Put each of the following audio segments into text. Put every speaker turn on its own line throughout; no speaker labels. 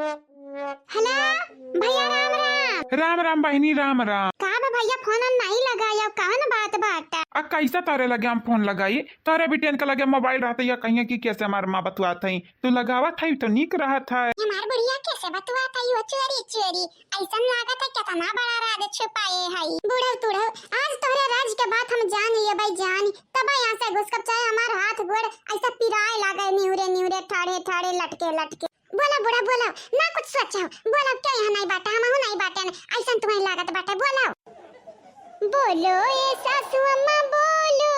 Hello भैया, राम राम।
राम राम बहनी, राम राम।
का बा भैया, फोन नहीं लगाया, कौन बात बाटा?
कैसा तारे लगे हम फोन लगाई? तारे बिटियन के लगे मोबाइल रहता या कहीं की कैसे हमारे माँ बतुआत है, तू लगावत है तो निक रहा था।
हमार बुढ़िया कैसे बतुआत है? चोरी चोरी ऐसा लागत है कितना बड़ा राज छुपाए है। बुढ़ऊ तुढ़ऊ आज तोहरे राज के बात हम जान लिए भाई, जान तब यहाँ से घुस कब चाहे हमार हाथ गोड़ ऐसा पिराए लागे, निहुरे निहुरे ठाड़े ठाड़े लटके लटके। बोला बुढ़ा बोला ना, कुछ सोचो बोला, क्या यहाँ नहीं बाटा, हम नहीं बाटे ऐसा तुम्हें लागत बाटा। बोला बोलो ए सासू अम्मा बोलो,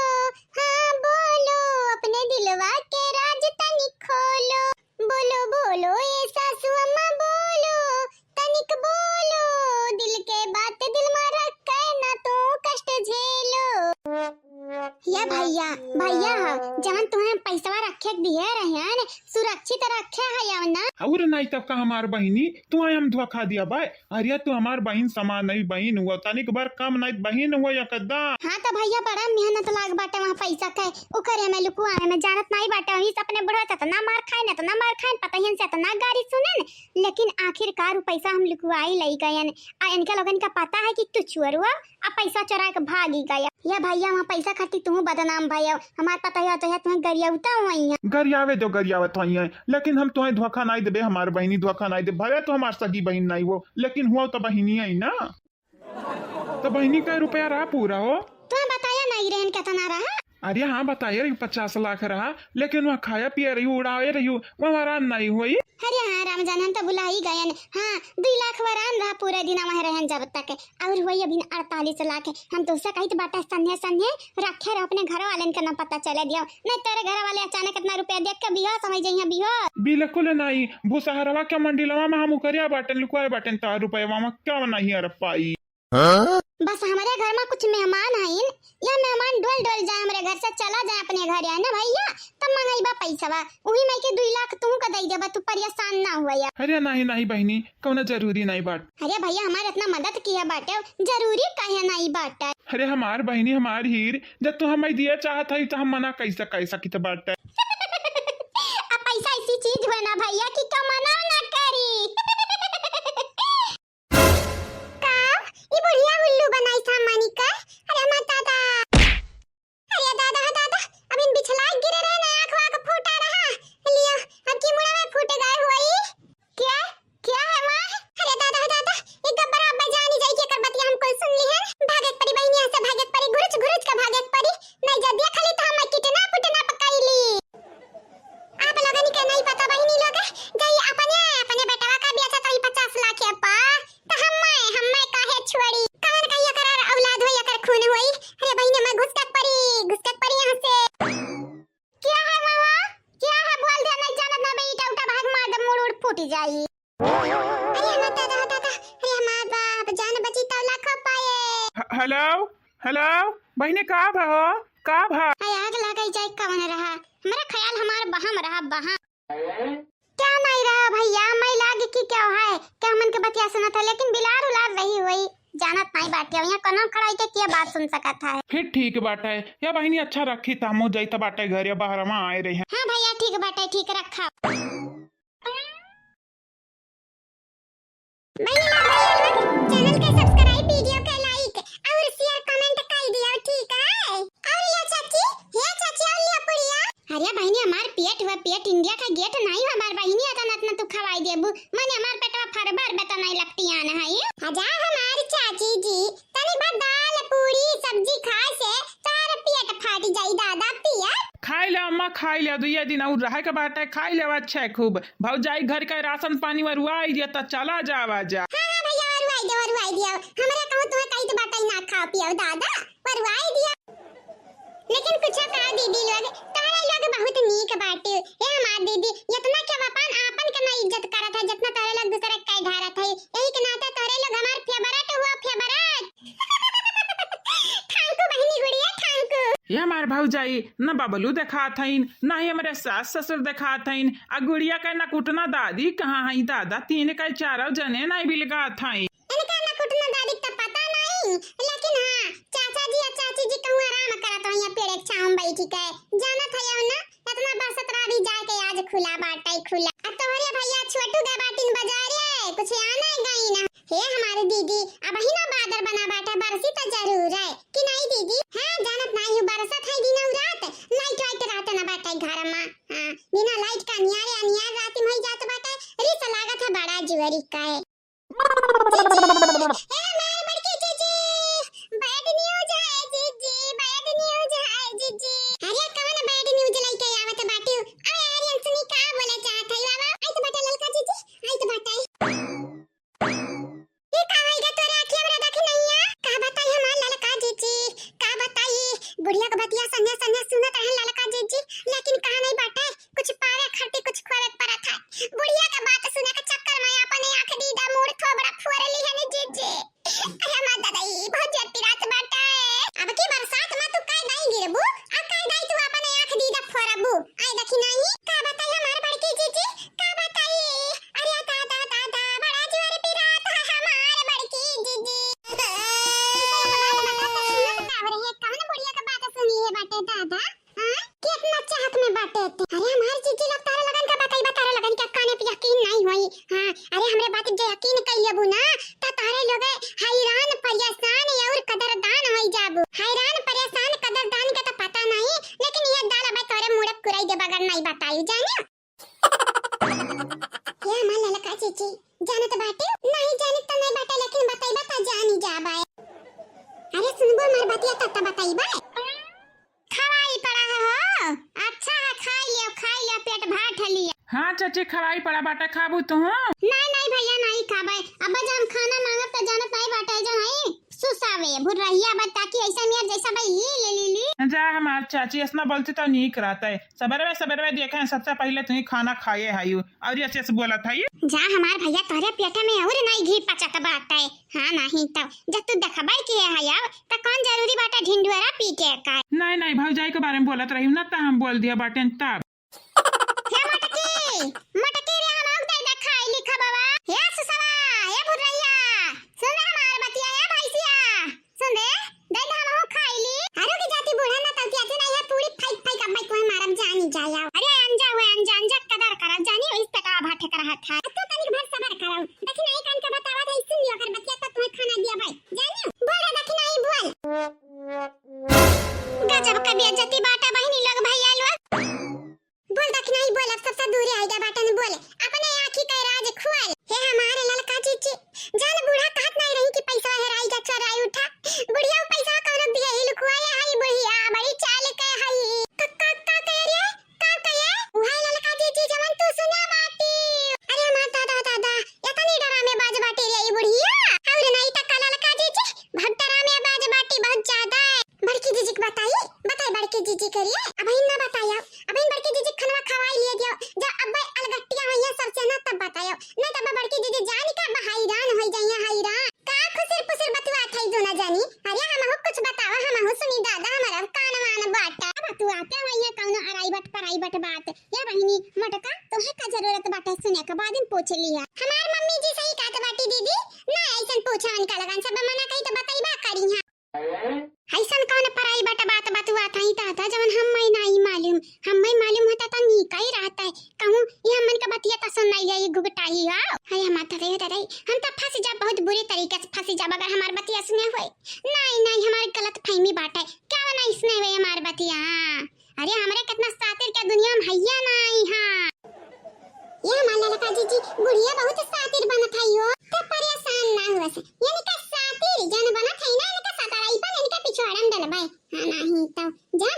हाँ बोलो, अपने दिलवा के राज तनिक खोलो। बोलो बोलो ए सासू अम्मा बोलो, तनिक बोलो, दिल के बात दिल में रख के ना तो कष्ट झेलो। या भैया भैया जवन तुम्हें पैसा रखे दिए रहे सुरक्षित रखे है ना?
और नहीं तब का हमार बहनी तू हम धोखा दिया भाई। अरे तू हमार बहन समान नहीं बहन हुआ, तनिक बार कम नहीं बहन हुआ या कद्दा।
हाँ तो भैया बड़ा मेहनत लाग बाटे वहाँ पैसा के ओकरे में लुकुआ में जानत नहीं बाटे। वही अपने बुढ़वा तो ना मार खाए ना तो ना मार खाए, पता ही से तो ना गाड़ी सुने, लेकिन आखिरकार पैसा हम लुकुआई लई गए। आ इनका लोगन का पता है कि तू चोर हुआ अब पैसा चुरा के भागी गया। या भैया वहाँ पैसा खाती तू बदनाम भैया, हमारे पता है तो है तुम्हें गरियावता हुई है।
गरियावे जो गरियावत हुई है, लेकिन हम तुम्हें धोखा नहीं देबे, हमार बहनी धोखा नहीं दे। भले तो हमार सगी बहन नहीं हो, लेकिन हुआ तो बहनी है ना। तो बहनी का रुपया रहा पूरा हो?
तुम्हें बताया नहीं रहन कितना रहा?
अरे हाँ बताइए 50 लाख रहा, लेकिन वहाँ खाया पिया रही उड़ाए रही वहाँ आराम नहीं हुई।
अरे हाँ रामजान तो बुला ही गए। हाँ 2 लाख वरान रहा पूरे दिन वहाँ रहन जब तक, और हुई अभी 48 लाख। हम तो उससे कही तो बाटा सन्हे सन्हे रखे रहो, अपने घर वाले का ना पता चले दिया, नहीं तेरे घर वाले अचानक इतना रुपया देख के बिहा समझ जाइए बिहा।
बिल्कुल नहीं, भूसहरवा के मंडिलवा में हम उकरिया बाटन लुकुआए बाटन तार रुपया वहाँ क्या नहीं अर पाई।
बस हमारे घर में कुछ मेहमान हैं, या मेहमान डोल डोल जाए हमारे घर से चला जाए अपने घर है ना भैया, तब मंगाई पैसा बा वही में के 2 लाख तू का दई देबा, तू परेशान ना हुआ या।
अरे नहीं नहीं बहनी कौन जरूरी नहीं बात।
अरे भैया हमारे इतना मदद किया बाटे, जरूरी काहे नहीं बाटे?
अरे हमार बहनी हमार हीर, जब तू हमें दिया चाहत है तो हम मना कैसा कैसा की तो बात है।
अब पैसा ऐसी चीज हुआ ना भैया कि कमाना ना करी। बनाई था मानी का। अरे माता दादा, अरे दादा दादा अब इन बिछला गिरे रहे ना, आंख वाक फूटा रहा लिया, अब की मुड़ा में फूटे गए हुई। क्या क्या है मां? अरे दादा दादा एक गब्बर अब जानी जाई के कर बतिया हमको सुन ली है। भागत परी बहनी से भागत परी गुरुच गुरुच का भागत परी नहीं जब देखा ली तो हम कितना पुटना पकाई ली। आप लोगन के नहीं पता बहनी लोग गई अपने अपने बेटवा का बेचा तो 50 लाख है पा, तो हम काहे छोड़ी खून हुई। अरे बहनी मैं घुसकत परी यहाँ से। क्या है मामा, क्या है? बोल दे, नहीं जानत ना बेटा उठा भाग मार दे, मुड़ उड़ फूट जाई। अरे माता दादा, अरे माँ बाप जान बची तो लाखों पाए।
हेलो हेलो बहनी का भा का भा?
आग लगाई जाए कवन रहा, हमारा ख्याल हमार बहम रहा बहा। क्या नहीं रहा भैया, मैं लागे की क्या है, क्या मन के बतिया सुना था, लेकिन बिलार उलार रही हुई जानत नहीं बाटे, यहाँ कौन खड़ाई के क्या बात सुन सकत है।
फिर ठीक बाटे या बहनी अच्छा रखी तामो जाई त बाटे घर या बाहर में आए रही हैं।
हाँ भैया ठीक बाटे, ठीक रखा। चैनल के सब्सक्राइब, वीडियो के लाइक और शेयर कमेंट कर दिया, ठीक है? और ये चाची और ये पुड़िया। अरे बहनी हमार पेट हुआ पेट इंडिया का गेट नहीं हुआ, हमार बहनी आता न तू खवाई देबू, माने हमार पेटवा फरबर बेटा नहीं लगती आना है। आजा हमार चाची जी तनी बा दाल पूरी सब्जी खाए से तार पेट फाट जाई दादा पिया।
खाई ले अम्मा खाई ले, 2 दिन और रहे के बाटे खाई ले अच्छा है खूब। भौजाई घर का राशन पानी वरुआई दिया त चला जावा जा।
हां भैया वरुआई दिया हमरा कहू तुम्हें कई तो बात ना खा पियो दादा, वरुआई दिया। लेकिन कुछ का दीदी लोग तारे लोग बहुत नीक बाटे, ए हमार दीदी इतना क्या आपन के ना इज्जत करत है जितना तारे लोग दूसरे का ढारत है, यही के नाते तारे लोग हमार फेवरेट हुआ फेवरेट। थैंक यू बहनी गुड़िया, थैंक यू।
ये हमार भौजाई न बबलू दिखात हईन, न ही हमारे सास ससुर दिखात हईन, आ गुड़िया का न कुटना दादी कहाँ हई दादा, 3 का 4 जने नहीं बिलगात हई।
इनका न कुटना दादी तो पता नहीं, लेकिन हां चाचा जी और चाची जी कहूं आराम करत हो, यहाँ पेड़ एक छांव बैठी के जानत है ना, इतना बसतरा भी जाके आज खुला बाटे खुला। अब तोहरे भैया छोटू के बाटिन बजाए कुछ आना है गाई ना। हे हमारे दीदी अब ही ना बादल बना बाटा बरसी तो जरूर है कि नहीं दीदी। हां जानत नहीं बरसत है दिन और रात लाइट वाइट रात ना बाटा घर में। हां बिना लाइट का नियारे अनियार रात में ही जात बाटा रिस लागत है बड़ा जुअरी का है। ए मार बड़की जीजी बैड न्यूज है जीजी बैड न्यूज है जीजी। अरे कौन बैड न्यूज लेके आवत बाटी अरे यार सुनी का बोले चाहत है बाबा आई तो बाटा ललका जीजी आई तो बाटा ये का होइगा तोरे आंखें में देख नहीं है का बताई हमार ललका जीजी का बताई बुढ़िया का बतिया संगे संगे सुनत रहे ललका जीजी लेकिन कहा नहीं बाटा कुछ पावे खट्टी कुछ खोरत पड़ा था बुढ़िया का बात सुने के चक्कर में अपने आंख दीदा मोड़ थोबड़ा फुरली है ने जीजी। अरे मां दादाई बहुत जट्टी रात बाटा अब की बरसात में तू काय नहीं गिरबू आ काय नहीं तू अपने आंख दीदा फोरबू आई देखी नहीं का बताई हमार बड़की जीजी का बताई अरे दादा दादा बड़ा जोर पिरात है हमार बड़की जीजी। कौन बुढ़िया का बात सुनी है बाटे दादा हां कितना चाहत में बाटे अरे हमार जीजी लोग तारा लगन का बतारा लगन का काने पे यकीन नहीं होई। हां अरे हमरे बात जे यकीन कइलेबू ना त तारे लोग हैरान परेशान और कदरदान होई जाबू। हैरान परेशान कदरदान का तो पता नहीं लेकिन ये दाल अब तोरे मुड़े कुराई दे बगैर नहीं बताई जाने। ये मां ललका जीजी जानत बाटे नहीं जानत त नहीं बाटे लेकिन बताई बता जानी जाबा। अरे सुनबो मार बतिया तत्ता बताई बा खवाई पड़ा है हो अच्छा है खाई लियो पेट भाट लिया।
हाँ चाची खवाई पड़ा बाटा खाबू तो
नहीं नहीं भैया नहीं खाबे अब जब खाना मांगब त जानत नहीं बाटे जो है सुसावे भुरहिया बता कि ऐसा मियां जैसा भाई ये ले
जा हमार चाची ऐसा बोलती तो नहीं कराता है सबेरे देखा है सबसे पहले तुम्हें खाना खाए है और ऐसे से बोला था ये
जा हमार भैया तोरे पेट में और नहीं घी पचत बाटे। हां नहीं तब जब तू देखबाई के है यार त कौन जरूरी बाटा ढिंडुरा पीटे का
नहीं भौजाई के बारे में बोलत रही ना तो हम बोल दिया बाटे तब
हे मटकी रे हम आउत दे खाई लिखा बाबा हे सुसवा हे भुरैया सुन रे हमार बतिया हे भैसिया सुन रे दे हम हो खाई ली अरे की जाति बूढ़ा ना तलती आते नहीं है पूरी फाइक फाइक अब कोई मारम जानी जाया अरे अंजा कदर कर जानी इस पे का भाटे कर रहा था तो तनिक भर सबर करो देखी नहीं कान का बतावा था सुन लियो अगर बतिया तो तुम्हें खाना दिया भाई जानियो बोल रे देखी नहीं बोल गजब का बेइज्जती बाटा बहनी लोग भैया लोग बोल दख नहीं बोल अब सबसे दूर आएगा बाटन बोल अपने आंखी का राज खोल हे हमारे ललका जीजी जान बूढ़ा कहत नहीं रही कि पैसा हेराई जा चोराई उठा बुढ़िया पैसा कौन दिया ही लुकवाया हई बुढ़िया बड़ी चाल के हई कक्का का कह रे का कहे उहाई ललका जीजी जवन तू सुना बाटी अरे माता दादा इतनी डरा में बाज बाटी रे बुढ़िया और नहीं त ललका जीजी भक्तरा में बाज बाटी बहुत ज्यादा बड़की जीजी को बताई बड़की जीजी करिए अब इन ना बताया अब इन बड़की जीजी खनवा खवाई लिए दियो जब अब अलगट्टिया होइया सबसे ना तब बतायो नहीं तब बड़की जीजी जानी का हैरान होई जाइए हैरान का खुसर बतवा थई जो ना जानी अरे हम हो कुछ बतावा हम हो सुनी दादा हमारा कान मान बाटा बतवा के होइया कौनो पराई बट बात या बहिनी मटका तोहे का जरूरत बाटा सुने के बाद इन पूछ लिया हमार मम्मी जी सही कहत बाटी दीदी ना ऐसन पूछा उनका लगन सब मना कही तो बताइबा करी हां ऐसन कौन पराई बट बात बतवा थई दादा जवन हम नहीं मालूम होता तो नी कही रहता है कहूं ये हमन का बतिया तो सुन नहीं जाई गुगटाई आओ हाय माथा रे हम तो फंस जा बहुत बुरी तरीके से फंस जा अगर हमार बतिया सुने होए नहीं हमारी गलत फहमी बात है क्या बना इसने हुए हमार बतिया अरे हमरे कितना सातिर के दुनिया में हैया नहीं हां ये हमार ललका जीजी बुढ़िया बहुत सातिर बनत है यो तो परेशान ना हुआ से यानी का सातिर जन बनत है ना इनका सताराई पर इनका पिछवाड़न डलबाई हां नहीं तो जा